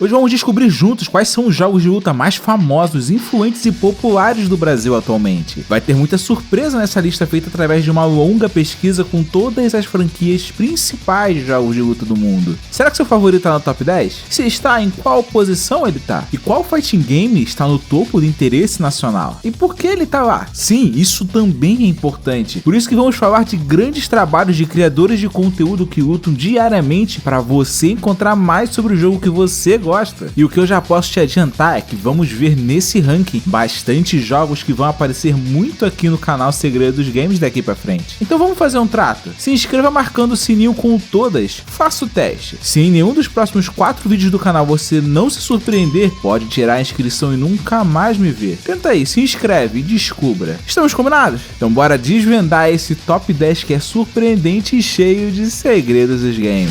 Hoje vamos descobrir juntos quais são os jogos de luta mais famosos, influentes e populares do Brasil atualmente. Vai ter muita surpresa nessa lista feita através de uma longa pesquisa com todas as franquias principais de jogos de luta do mundo. Será que seu favorito tá no top 10? Se está, em qual posição ele tá? E qual fighting game está no topo do interesse nacional? E por que ele tá lá? Sim, isso também é importante. Por isso que vamos falar de grandes trabalhos de criadores de conteúdo que lutam diariamente para você encontrar mais sobre o jogo que você gosta. E o que eu já posso te adiantar é que vamos ver nesse ranking bastante jogos que vão aparecer muito aqui no canal Segredo dos Games daqui pra frente. Então vamos fazer um trato. Se inscreva marcando o sininho com todas, faça o teste. Se em nenhum dos próximos 4 vídeos do canal você não se surpreender, pode tirar a inscrição e nunca mais me ver. Tenta aí, se inscreve e descubra. Estamos combinados? Então bora desvendar esse top 10 que é surpreendente e cheio de segredos dos games.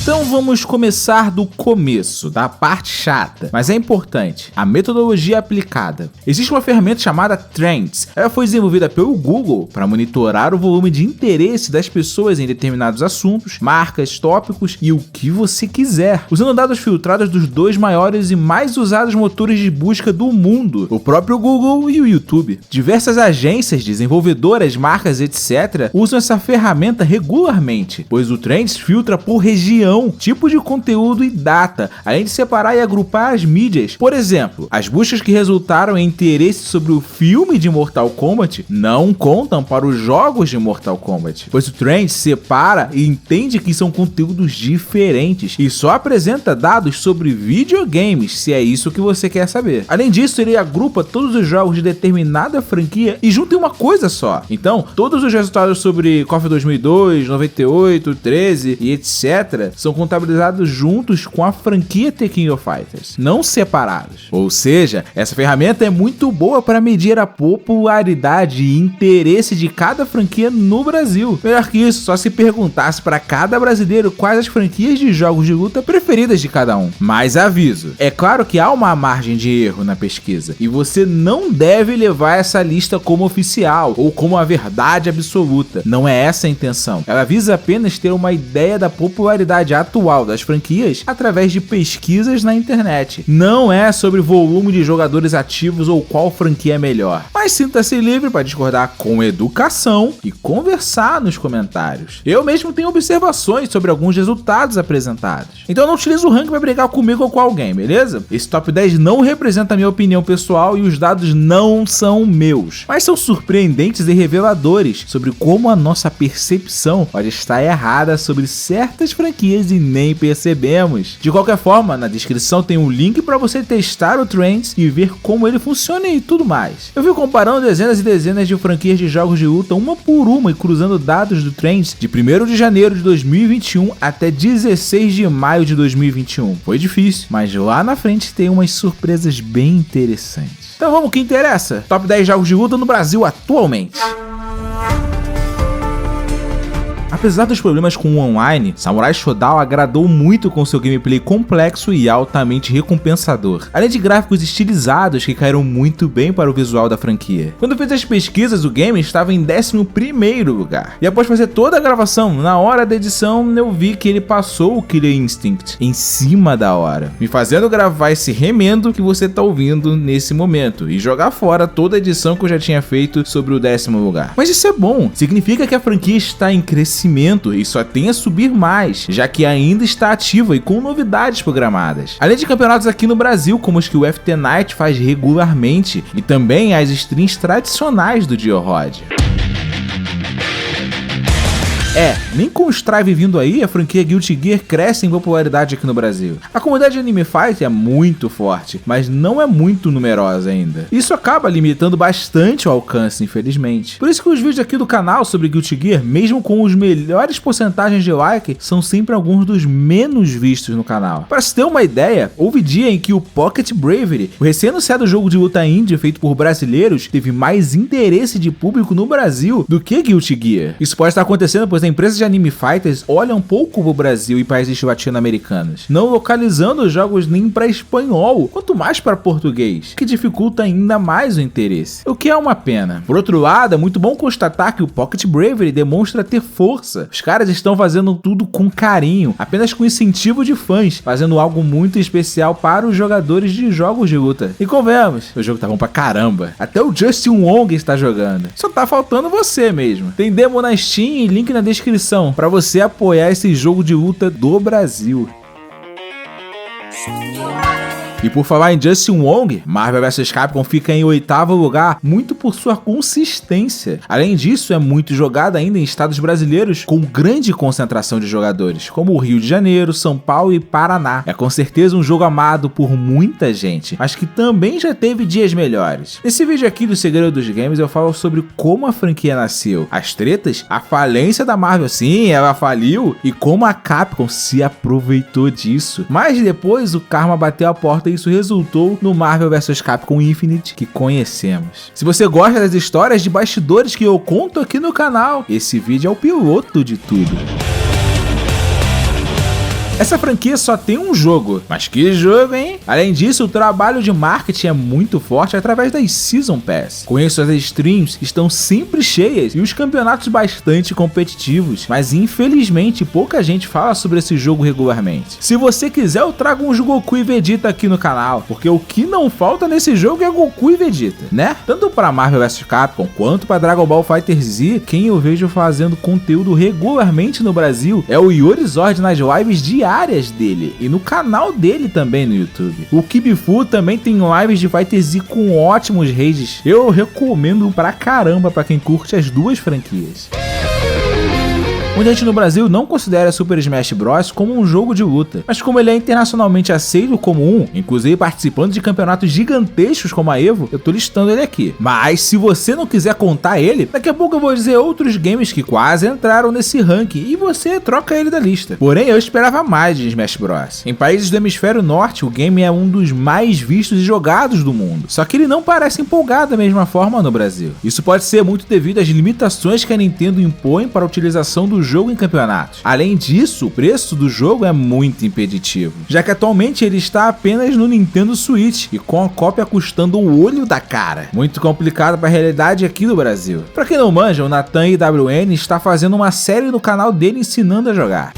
Então vamos começar do começo, da parte chata, mas é importante, a metodologia aplicada. Existe uma ferramenta chamada Trends. Ela foi desenvolvida pelo Google para monitorar o volume de interesse das pessoas em determinados assuntos, marcas, tópicos e o que você quiser, usando dados filtrados dos 2 maiores e mais usados motores de busca do mundo, o próprio Google e o YouTube. Diversas agências, desenvolvedoras, marcas, etc. usam essa ferramenta regularmente, pois o Trends filtra por região, tipo de conteúdo e data, além de separar e agrupar as mídias. Por exemplo, as buscas que resultaram em interesse sobre o filme de Mortal Kombat não contam para os jogos de Mortal Kombat, pois o Trends separa e entende que são conteúdos diferentes e só apresenta dados sobre videogames, se é isso que você quer saber. Além disso, ele agrupa todos os jogos de determinada franquia e junta em uma coisa só. Então, todos os resultados sobre KOF 2002, 98, 13 e etc. são contabilizados juntos com a franquia The King of Fighters, não separados. Ou seja, essa ferramenta é muito boa para medir a popularidade e interesse de cada franquia no Brasil. Melhor que isso, só se perguntasse para cada brasileiro quais as franquias de jogos de luta preferidas de cada um. Mas aviso, é claro que há uma margem de erro na pesquisa, e você não deve levar essa lista como oficial ou como a verdade absoluta. Não é essa a intenção. Ela visa apenas ter uma ideia da popularidade atual das franquias através de pesquisas na internet. Não é sobre volume de jogadores ativos ou qual franquia é melhor. Mas sinta-se livre para discordar com educação e conversar nos comentários. Eu mesmo tenho observações sobre alguns resultados apresentados. Então não utilize o ranking para brigar comigo ou com alguém, beleza? Esse top 10 não representa a minha opinião pessoal e os dados não são meus, mas são surpreendentes e reveladores sobre como a nossa percepção pode estar errada sobre certas franquias e nem percebemos. De qualquer forma, na descrição tem um link para você testar o Trends e ver como ele funciona e tudo mais. Eu vi comparando dezenas e dezenas de franquias de jogos de luta uma por uma e cruzando dados do Trends de 1º de janeiro de 2021 até 16 de maio de 2021. Foi difícil, mas lá na frente tem umas surpresas bem interessantes. Então vamos ao que interessa. Top 10 jogos de luta no Brasil atualmente. Apesar dos problemas com o online, Samurai Shodown agradou muito com seu gameplay complexo e altamente recompensador, além de gráficos estilizados que caíram muito bem para o visual da franquia. Quando fiz as pesquisas, o game estava em 11º lugar, e após fazer toda a gravação, na hora da edição, eu vi que ele passou o Killer Instinct em cima da hora, me fazendo gravar esse remendo que você tá ouvindo nesse momento, e jogar fora toda a edição que eu já tinha feito sobre o 10º lugar. Mas isso é bom, significa que a franquia está em crescimento e só tem a subir mais, já que ainda está ativa e com novidades programadas. Além de campeonatos aqui no Brasil, como os que o FT Night faz regularmente, e também as streams tradicionais do Diorod. Nem com o Strive vindo aí, a franquia Guilty Gear cresce em popularidade aqui no Brasil. A comunidade de Anime Fight é muito forte, mas não é muito numerosa ainda. Isso acaba limitando bastante o alcance, infelizmente. Por isso que os vídeos aqui do canal sobre Guilty Gear, mesmo com os melhores porcentagens de like, são sempre alguns dos menos vistos no canal. Para se ter uma ideia, houve dia em que o Pocket Bravery, o recém-anunciado jogo de luta indie feito por brasileiros, teve mais interesse de público no Brasil do que Guilty Gear. Isso pode estar acontecendo pois a empresa de anime fighters olham pouco pro Brasil e países latino-americanos, não localizando os jogos nem para espanhol, quanto mais para português, que dificulta ainda mais o interesse, o que é uma pena. Por outro lado, é muito bom constatar que o Pocket Bravery demonstra ter força. Os caras estão fazendo tudo com carinho, apenas com incentivo de fãs, fazendo algo muito especial para os jogadores de jogos de luta. E convenhamos, o jogo tá bom pra caramba. Até o Justin Wong está jogando. Só tá faltando você mesmo. Tem demo na Steam e link na descrição para você apoiar esse jogo de luta do Brasil. E por falar em Justin Wong, Marvel vs Capcom fica em 8º lugar muito por sua consistência. Além disso, é muito jogado ainda em estados brasileiros com grande concentração de jogadores, como o Rio de Janeiro, São Paulo e Paraná. É com certeza um jogo amado por muita gente, mas que também já teve dias melhores. Nesse vídeo aqui do Segredo dos Games eu falo sobre como a franquia nasceu, as tretas, a falência da Marvel, sim, ela faliu, e como a Capcom se aproveitou disso. Mas depois o karma bateu a porta e isso resultou no Marvel vs Capcom Infinite que conhecemos. Se você gosta das histórias de bastidores que eu conto aqui no canal, esse vídeo é o piloto de tudo. Essa franquia só tem um jogo, mas que jogo, hein? Além disso, o trabalho de marketing é muito forte através das Season Pass. Com isso, as streams estão sempre cheias e os campeonatos bastante competitivos, mas infelizmente pouca gente fala sobre esse jogo regularmente. Se você quiser, eu trago uns Goku e Vegeta aqui no canal, porque o que não falta nesse jogo é Goku e Vegeta, né? Tanto para Marvel vs Capcom quanto para Dragon Ball FighterZ, quem eu vejo fazendo conteúdo regularmente no Brasil é o Yori Zord nas lives diárias dele e no canal dele também no YouTube. O Kibifu também tem lives de FighterZ com ótimos rages. Eu recomendo pra caramba pra quem curte as duas franquias. Muita gente no Brasil não considera Super Smash Bros. Como um jogo de luta, mas como ele é internacionalmente aceito como um, inclusive participando de campeonatos gigantescos como a EVO, eu tô listando ele aqui. Mas se você não quiser contar ele, daqui a pouco eu vou dizer outros games que quase entraram nesse ranking e você troca ele da lista. Porém, eu esperava mais de Smash Bros. Em países do hemisfério norte, o game é um dos mais vistos e jogados do mundo, só que ele não parece empolgado da mesma forma no Brasil. Isso pode ser muito devido às limitações que a Nintendo impõe para a utilização do jogo em campeonatos. Além disso, o preço do jogo é muito impeditivo, já que atualmente ele está apenas no Nintendo Switch e com a cópia custando o olho da cara. Muito complicado para a realidade aqui do Brasil. Para quem não manja, o Nathan IWN está fazendo uma série no canal dele ensinando a jogar.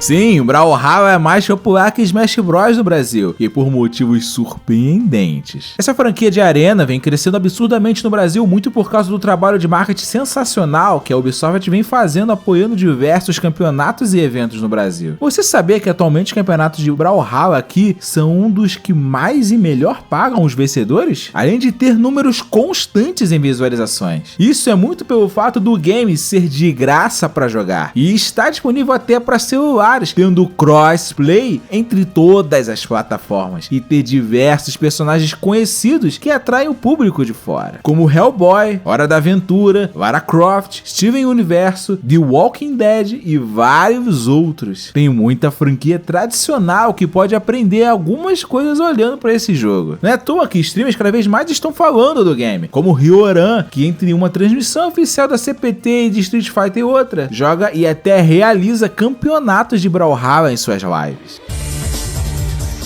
Sim, o Brawlhalla é mais popular que Smash Bros no Brasil, e por motivos surpreendentes. Essa franquia de arena vem crescendo absurdamente no Brasil muito por causa do trabalho de marketing sensacional que a Ubisoft vem fazendo apoiando diversos campeonatos e eventos no Brasil. Você sabia que atualmente os campeonatos de Brawlhalla aqui são um dos que mais e melhor pagam os vencedores? Além de ter números constantes em visualizações. Isso é muito pelo fato do game ser de graça para jogar, e está disponível até para celular, tendo crossplay entre todas as plataformas e ter diversos personagens conhecidos que atraem o público de fora, como Hellboy, Hora da Aventura, Lara Croft, Steven Universo, The Walking Dead e vários outros. Tem muita franquia tradicional que pode aprender algumas coisas olhando para esse jogo. Não é à toa que streamers cada vez mais estão falando do game, como Ryoran, que entre uma transmissão oficial da CPT e de Street Fighter e outra, joga e até realiza campeonatos de Brawlhalla em suas lives.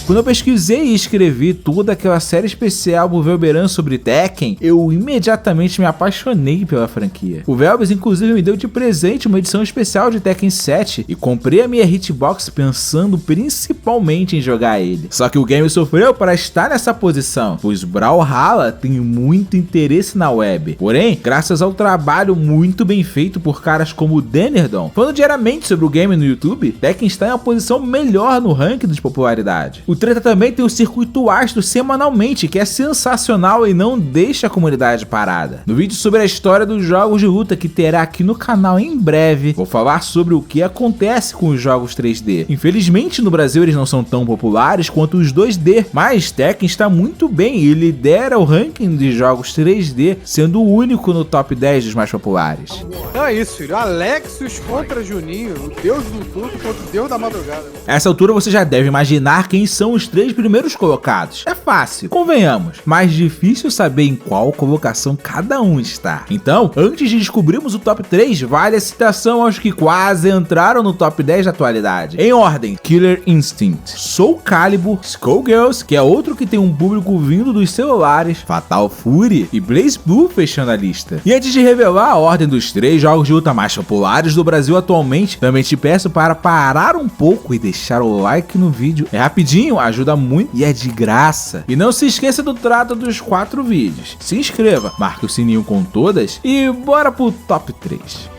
Quando eu pesquisei e escrevi toda aquela série especial do Velberan sobre Tekken, eu imediatamente me apaixonei pela franquia. O Velbes inclusive me deu de presente uma edição especial de Tekken 7 e comprei a minha Hitbox pensando principalmente em jogar ele. Só que o game sofreu para estar nessa posição, pois Brawlhalla tem muito interesse na web. Porém, graças ao trabalho muito bem feito por caras como o Denerdon, falando diariamente sobre o game no YouTube, Tekken está em uma posição melhor no ranking de popularidade. O Treta também tem o circuito Astro semanalmente, que é sensacional e não deixa a comunidade parada. No vídeo sobre a história dos jogos de luta que terá aqui no canal em breve, vou falar sobre o que acontece com os jogos 3D. Infelizmente no Brasil eles não são tão populares quanto os 2D, mas Tekken está muito bem e lidera o ranking de jogos 3D, sendo o único no top 10 dos mais populares. Então é isso, filho. Alexios contra Juninho, o deus do tudo contra o deus da madrugada. A essa altura você já deve imaginar quem são são os 3 primeiros colocados. É fácil, convenhamos, mas difícil saber em qual colocação cada um está. Então, antes de descobrirmos o top 3, vale a citação aos que quase entraram no top 10 da atualidade. Em ordem: Killer Instinct, Soul Calibur, Skullgirls, que é outro que tem um público vindo dos celulares, Fatal Fury e BlazBlue fechando a lista. E antes de revelar a ordem dos 3 jogos de luta mais populares do Brasil atualmente, também te peço para parar um pouco e deixar o like no vídeo. É rapidinho, ajuda muito e é de graça. E não se esqueça do trato dos 4 vídeos. Se inscreva, marque o sininho com todas e bora pro top 3.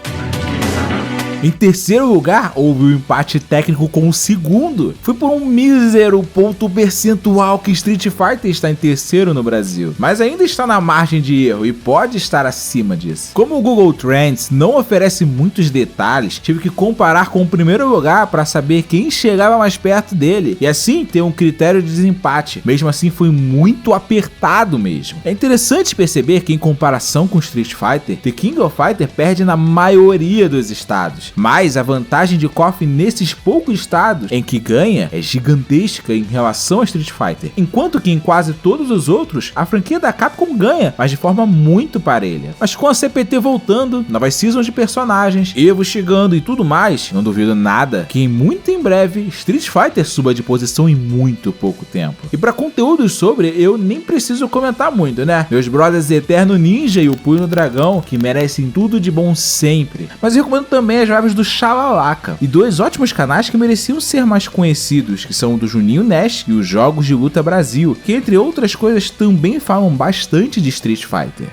Em terceiro lugar, houve um empate técnico com o segundo. Foi por um mísero ponto percentual que Street Fighter está em terceiro no Brasil, mas ainda está na margem de erro e pode estar acima disso. Como o Google Trends não oferece muitos detalhes, tive que comparar com o primeiro lugar para saber quem chegava mais perto dele e assim ter um critério de desempate. Mesmo assim, foi muito apertado mesmo. É interessante perceber que, em comparação com Street Fighter, The King of Fighter perde na maioria dos estados. Mas a vantagem de KOF nesses poucos estados em que ganha é gigantesca em relação a Street Fighter, enquanto que em quase todos os outros a franquia da Capcom ganha, mas de forma muito parelha. Mas com a CPT voltando, novas seasons de personagens, Evo chegando e tudo mais, não duvido nada que muito em breve Street Fighter suba de posição em muito pouco tempo. E para conteúdos sobre, eu nem preciso comentar muito, né? Meus brothers Eterno Ninja e o Punho do Dragão, que merecem tudo de bom sempre. Mas eu recomendo também as lives do Xalalaca e 2 ótimos canais que mereciam ser mais conhecidos, que são o do Juninho Nash e os Jogos de Luta Brasil, que entre outras coisas também falam bastante de Street Fighter.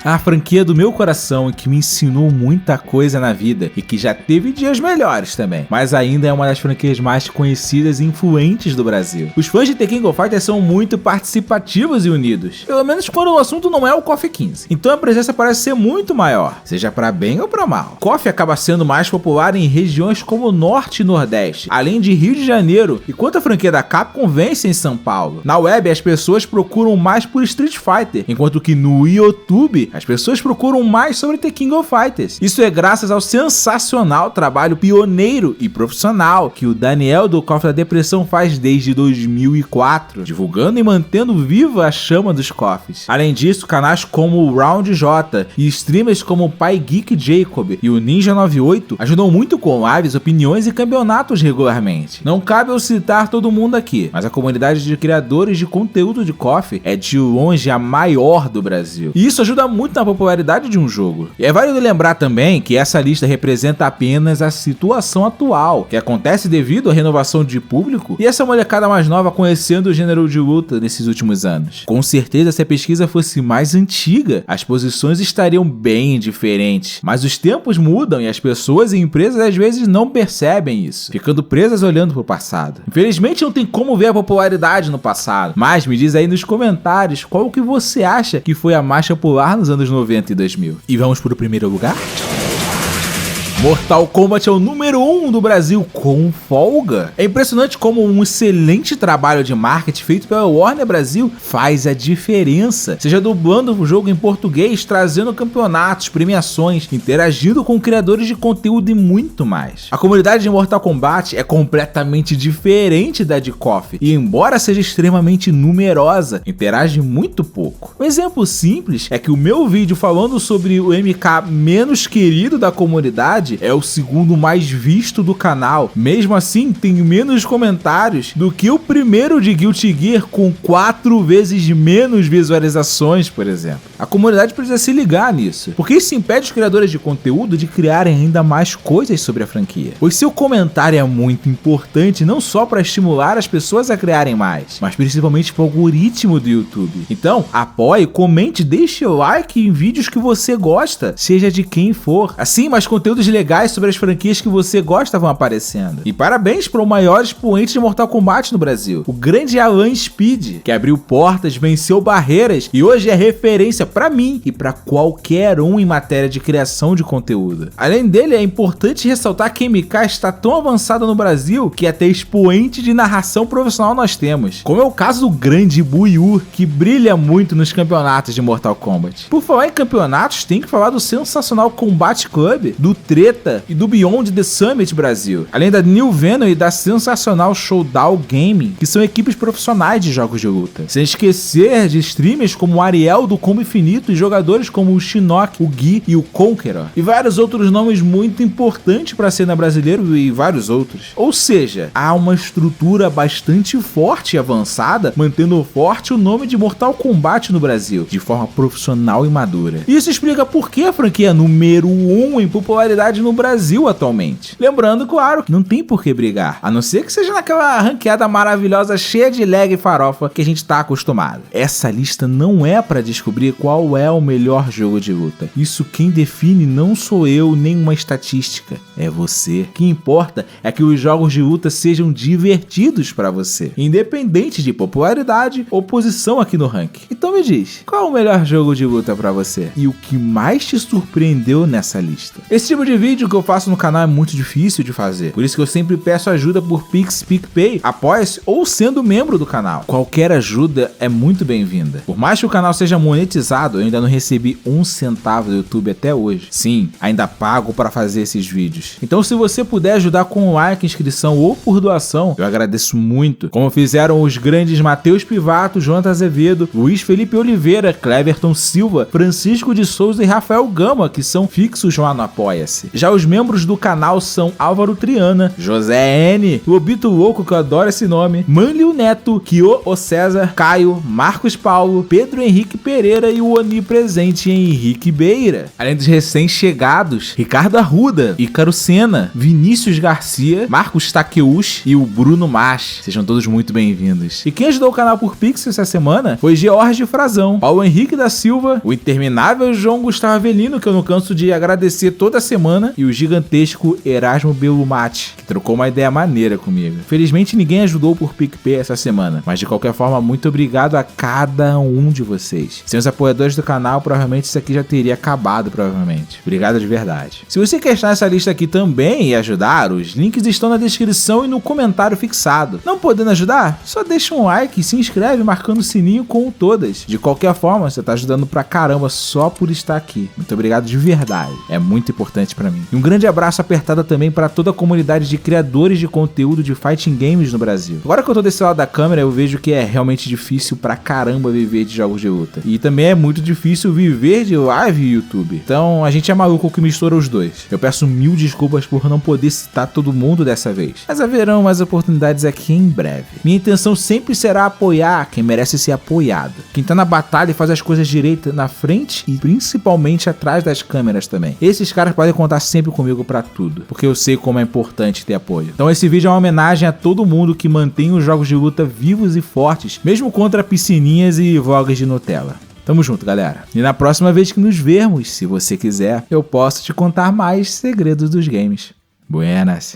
A franquia do meu coração e que me ensinou muita coisa na vida e que já teve dias melhores também, mas ainda é uma das franquias mais conhecidas e influentes do Brasil. Os fãs de The King of Fighters são muito participativos e unidos, pelo menos quando o assunto não é o KOF 15, então a presença parece ser muito maior, seja para bem ou para mal. KOF acaba sendo mais popular em regiões como o Norte e Nordeste, além de Rio de Janeiro, enquanto a franquia da Capcom vence em São Paulo. Na web as pessoas procuram mais por Street Fighter, enquanto que no YouTube as pessoas procuram mais sobre The King of Fighters. Isso é graças ao sensacional trabalho pioneiro e profissional que o Daniel do KOF da Depressão faz desde 2004, divulgando e mantendo viva a chama dos KOFs. Além disso, canais como o Round J e streamers como o Pai Geek Jacob e o Ninja 98 ajudam muito com lives, opiniões e campeonatos regularmente. Não cabe eu citar todo mundo aqui, mas a comunidade de criadores de conteúdo de KOF é de longe a maior do Brasil. E isso ajuda muito na popularidade de um jogo. E é válido lembrar também que essa lista representa apenas a situação atual, que acontece devido à renovação de público e essa molecada mais nova conhecendo o gênero de luta nesses últimos anos. Com certeza, se a pesquisa fosse mais antiga, as posições estariam bem diferentes, mas os tempos mudam e as pessoas e empresas às vezes não percebem isso, ficando presas olhando para o passado. Infelizmente não tem como ver a popularidade no passado, mas me diz aí nos comentários qual que você acha que foi a mais popular nos anos 90 e 2000. E vamos para o primeiro lugar? Mortal Kombat é o número 1 do Brasil com folga. É impressionante como um excelente trabalho de marketing feito pela Warner Brasil faz a diferença, seja dublando o jogo em português, trazendo campeonatos, premiações, interagindo com criadores de conteúdo e muito mais. A comunidade de Mortal Kombat é completamente diferente da de KOF e, embora seja extremamente numerosa, interage muito pouco. Um exemplo simples é que o meu vídeo falando sobre o MK menos querido da comunidade é o segundo mais visto do canal. Mesmo assim, tem menos comentários do que o primeiro de Guilty Gear, com 4 vezes menos visualizações, por exemplo. A comunidade precisa se ligar nisso, porque isso impede os criadores de conteúdo de criarem ainda mais coisas sobre a franquia. Pois seu comentário é muito importante, não só para estimular as pessoas a criarem mais, mas principalmente para o algoritmo do YouTube. Então, apoie, comente, deixe o like em vídeos que você gosta, seja de quem for. Assim, mais conteúdos legais sobre as franquias que você gosta vão aparecendo. E parabéns para o maior expoente de Mortal Kombat no Brasil, o grande Alan Speed, que abriu portas, venceu barreiras e hoje é referência para mim e para qualquer um em matéria de criação de conteúdo. Além dele, é importante ressaltar que a MK está tão avançada no Brasil que até expoente de narração profissional nós temos, como é o caso do grande Buiu, que brilha muito nos campeonatos de Mortal Kombat. Por falar em campeonatos, tem que falar do sensacional Combat Club, do Tre Treta e do Beyond the Summit Brasil, além da New Venom e da sensacional Showdown Gaming, que são equipes profissionais de jogos de luta. Sem esquecer de streamers como o Ariel do Combo Infinito e jogadores como o Shinnok, o Gui e o Conqueror, e vários outros nomes muito importantes para a cena brasileira e vários outros. Ou seja, há uma estrutura bastante forte e avançada, mantendo forte o nome de Mortal Kombat no Brasil, de forma profissional e madura. Isso explica por que a franquia é número 1 em popularidade no Brasil atualmente. Lembrando, claro, que não tem por que brigar, a não ser que seja naquela ranqueada maravilhosa cheia de lag e farofa que a gente tá acostumado. Essa lista não é para descobrir qual é o melhor jogo de luta. Isso quem define não sou eu nem uma estatística, é você. O que importa é que os jogos de luta sejam divertidos para você, independente de popularidade ou posição aqui no ranking. Então me diz, qual é o melhor jogo de luta para você? E o que mais te surpreendeu nessa lista? Esse tipo de vídeo que eu faço no canal é muito difícil de fazer, por isso que eu sempre peço ajuda por Pix, PicPay, Apoia-se ou sendo membro do canal. Qualquer ajuda é muito bem-vinda. Por mais que o canal seja monetizado, eu ainda não recebi um centavo do YouTube até hoje. Sim, ainda pago para fazer esses vídeos. Então se você puder ajudar com like, inscrição ou por doação, eu agradeço muito. Como fizeram os grandes Matheus Pivato, Jonathan Azevedo, Luiz Felipe Oliveira, Cleverton Silva, Francisco de Souza e Rafael Gama, que são fixos lá no Apoia-se. Já os membros do canal são Álvaro Triana, José N, Lobito Louco, que eu adoro esse nome, Manlio Neto, Kyo O César, Caio, Marcos Paulo, Pedro Henrique Pereira e o onipresente Henrique Beira. Além dos recém-chegados, Ricardo Arruda, Ícaro Sena, Vinícius Garcia, Marcos Takeuchi e o Bruno Mas. Sejam todos muito bem-vindos. E quem ajudou o canal por Pix essa semana foi George Frazão, Paulo Henrique da Silva, o interminável João Gustavo Avelino, que eu não canso de agradecer toda semana, e o gigantesco Erasmo Belumati, que trocou uma ideia maneira comigo. Felizmente ninguém ajudou por PicPay essa semana, mas de qualquer forma, muito obrigado a cada um de vocês. Sem os apoiadores do canal, provavelmente isso aqui já teria acabado, provavelmente. Obrigado de verdade. Se você quer estar nessa lista aqui também e ajudar, os links estão na descrição e no comentário fixado. Não podendo ajudar? Só deixa um like e se inscreve marcando o sininho com todas. De qualquer forma, você tá ajudando pra caramba só por estar aqui. Muito obrigado de verdade. É muito importante pra mim. E um grande abraço apertado também para toda a comunidade de criadores de conteúdo de fighting games no Brasil. Agora que eu tô desse lado da câmera, eu vejo que é realmente difícil pra caramba viver de jogos de luta. E também é muito difícil viver de live e YouTube. Então a gente é maluco que mistura os dois. Eu peço mil desculpas por não poder citar todo mundo dessa vez. Mas haverão mais oportunidades aqui em breve. Minha intenção sempre será apoiar quem merece ser apoiado. Quem tá na batalha e faz as coisas direito na frente e principalmente atrás das câmeras também. Esses caras podem contar sempre comigo pra tudo, porque eu sei como é importante ter apoio. Então esse vídeo é uma homenagem a todo mundo que mantém os jogos de luta vivos e fortes, mesmo contra piscininhas e vlogs de Nutella. Tamo junto, galera. E na próxima vez que nos vermos, se você quiser, eu posso te contar mais segredos dos games. Buenas!